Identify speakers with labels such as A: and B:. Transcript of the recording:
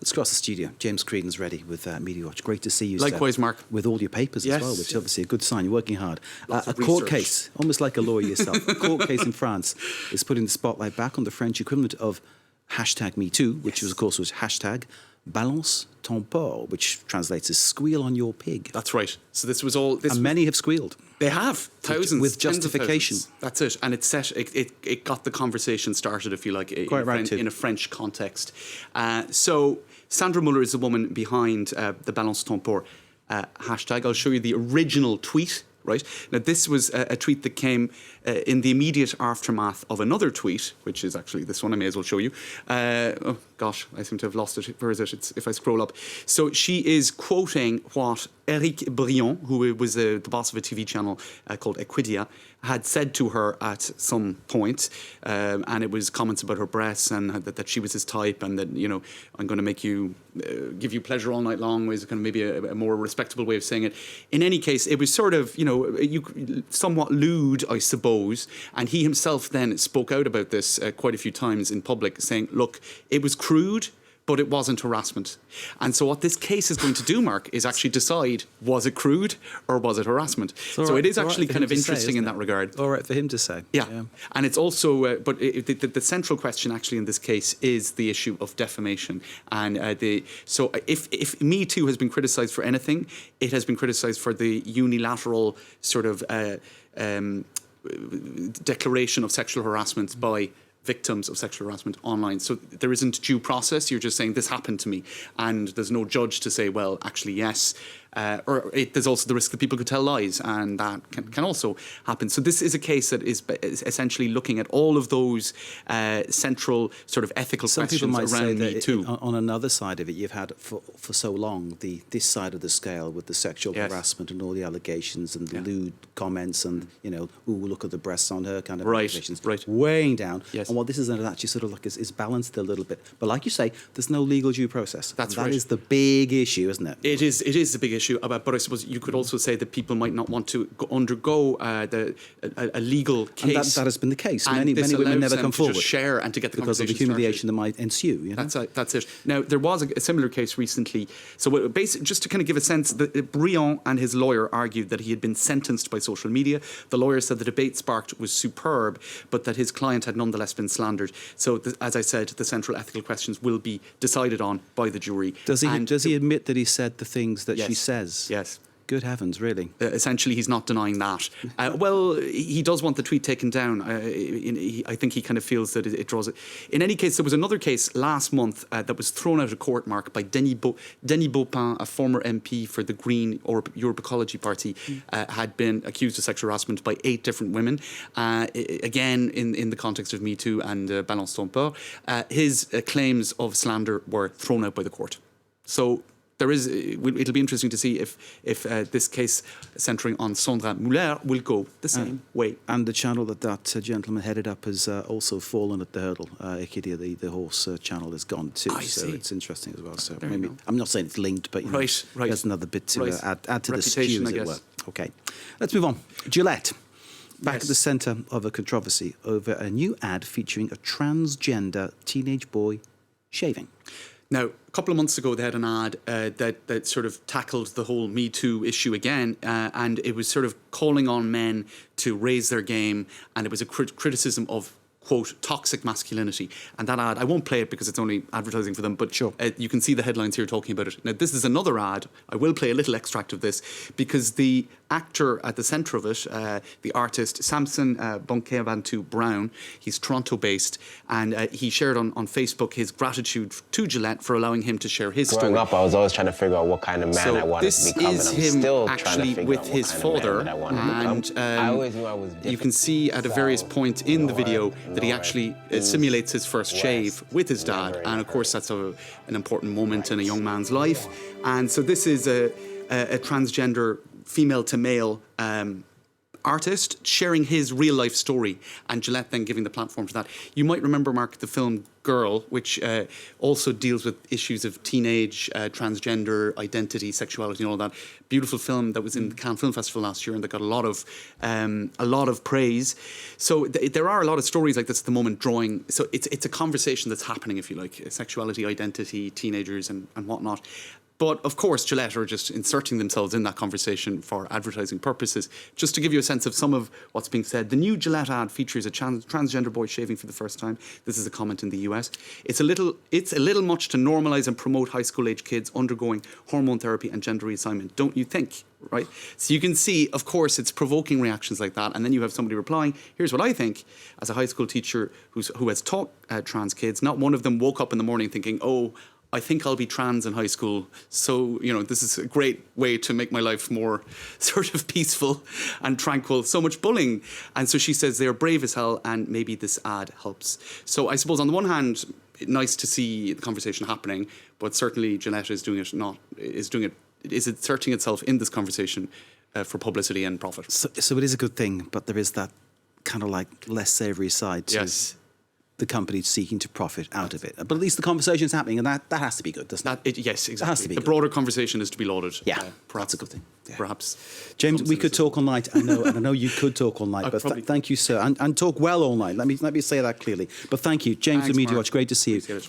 A: Let's cross the studio. James Creedon's ready with Media Watch. Great to see you,
B: Likewise,
A: sir.
B: Mark.
A: With all your papers as well, which is obviously a good sign. You're working hard. A court case, almost like a lawyer yourself, a court case in France is putting the spotlight back on the French equivalent of #MeToo, which was, of course, was #Balance ton porc, which translates as squeal on your pig.
B: That's right. So this was all...
A: And many have squealed.
B: They have. Thousands.
A: With justification.
B: That's it. And it got the conversation started, if you like, in a French context. So Sandra Miller is the woman behind the Balance ton porc hashtag. I'll show you the original tweet. Right. Now, this was a tweet that came in the immediate aftermath of another tweet, which is actually this one. I may as well show you. Oh, gosh, I seem to have lost it. Where is it? It's if I scroll up. So she is quoting what Eric Brion, who was the boss of a TV channel called Equidia, had said to her at some point. And it was comments about her breasts and that she was his type and that, you know, I'm going to make you, give you pleasure all night long, was kind of maybe a more respectable way of saying it. In any case, it was sort of, you know, somewhat lewd, I suppose. And he himself then spoke out about this quite a few times in public, saying, look, it was crude, but it wasn't harassment. And so what this case is going to do, Mark, is actually decide, was it crude or was it harassment? So it is actually kind of interesting in that regard.
A: All right for him to say.
B: Yeah. And it's also, but the central question actually in this case is the issue of defamation. And so if Me Too has been criticised for anything, it has been criticised for the unilateral sort of declaration of sexual harassment by victims of sexual harassment online. So there isn't due process. You're just saying this happened to me, and there's no judge to say, well, actually, yes. There's also the risk that people could tell lies, and that can also happen. So this is a case that is essentially looking at all of those central sort of ethical questions around Me Too.
A: Some people might say that on another side of it, you've had for so long this side of the scale with the sexual harassment and all the allegations and the lewd comments and, you know, ooh, look at the breasts on her kind of allegations, weighing down.
B: Yes.
A: And what this is actually sort of like is balanced a little bit. But like you say, there's no legal due process.
B: That's right.
A: That is the big issue, isn't it?
B: It is the big issue. But I suppose you could also say that people might not want to undergo a legal case.
A: And that has been the case. Many women never come forward
B: to just share and to get the
A: because of the humiliation that might ensue. You know?
B: That's it. Now, there was a similar case recently. So basically, just to kind of give a sense, Brion and his lawyer argued that he had been sentenced by social media. The lawyer said the debate sparked was superb, but that his client had nonetheless been slandered. So, as I said, the central ethical questions will be decided on by the jury.
A: Does he admit that he said the things that she says?
B: Yes.
A: Good heavens, really?
B: Essentially, he's not denying that. Well, he does want the tweet taken down. I think he kind of feels that it draws it. In any case, there was another case last month that was thrown out of court, Mark, by Denis Baupin, a former MP for the Green Europe Ecology Party, had been accused of sexual harassment by 8 different women. Again, in the context of Me Too and Balance ton porc, his claims of slander were thrown out by the court. So it'll be interesting to see if this case centering on Sandra Miller will go the same way.
A: And the channel that gentleman headed up has also fallen at the hurdle. Equidia, the horse channel, has gone too. So it's interesting as well. So maybe I'm not saying it's linked, but you know, there's another bit to add to the stew, as it were. Okay, let's move on. Gillette. Back at the centre of a controversy over a new ad featuring a transgender teenage boy shaving.
B: Now, a couple of months ago, they had an ad that sort of tackled the whole Me Too issue again, and it was sort of calling on men to raise their game, and it was a criticism of, quote, toxic masculinity. And that ad, I won't play it because it's only advertising for them, but you can see the headlines here talking about it. Now, this is another ad. I will play a little extract of this because the actor at the centre of it, the artist Samson Bonkebantu Brown, he's Toronto-based, and he shared on Facebook his gratitude to Gillette for allowing him to share his story.
C: Growing up, I was always trying to figure out what kind of man I wanted to become.
B: This is him actually with his father, and
C: I always knew I was different.
B: You can see at a various point in the video that he actually simulates his first shave with his dad, and of course that's an important moment in a young man's life. And so this is a transgender female to male artist sharing his real life story, and Gillette then giving the platform to that. You might remember, Mark, the film Girl, which also deals with issues of teenage transgender identity, sexuality, and all that. Beautiful film that was in the Cannes Film Festival last year, and that got a lot of praise. So there are a lot of stories like this at the moment drawing. So it's a conversation that's happening, if you like, sexuality, identity, teenagers, and whatnot. But of course, Gillette are just inserting themselves in that conversation for advertising purposes. Just to give you a sense of some of what's being said, the new Gillette ad features a transgender boy shaving for the first time. This is a comment in the US. It's a little much to normalise and promote high school age kids undergoing hormone therapy and gender reassignment, don't you think? Right? So you can see, of course, it's provoking reactions like that. And then you have somebody replying, here's what I think, as a high school teacher who has taught trans kids. Not one of them woke up in the morning thinking, oh, I think I'll be trans in high school. So, this is a great way to make my life more sort of peaceful and tranquil. So much bullying. And so she says they're brave as hell, and maybe this ad helps. So I suppose on the one hand, nice to see the conversation happening, but certainly Gillette is inserting itself in this conversation for publicity and profit.
A: So it is a good thing, but there is that kind of like less savoury side to the company seeking to profit out of it. But at least the conversation is happening, and that has to be good, doesn't it?
B: Yes, exactly.
A: It has to be
B: the
A: good.
B: broader conversation is to be lauded.
A: Yeah,
B: perhaps
A: that's a good thing. Yeah.
B: Perhaps.
A: James, we could talk all night. I know, and I know you could talk all night, but thank you, sir. And talk well all night. Let me say that clearly. But thank you. James, the Media Watch, great to see you.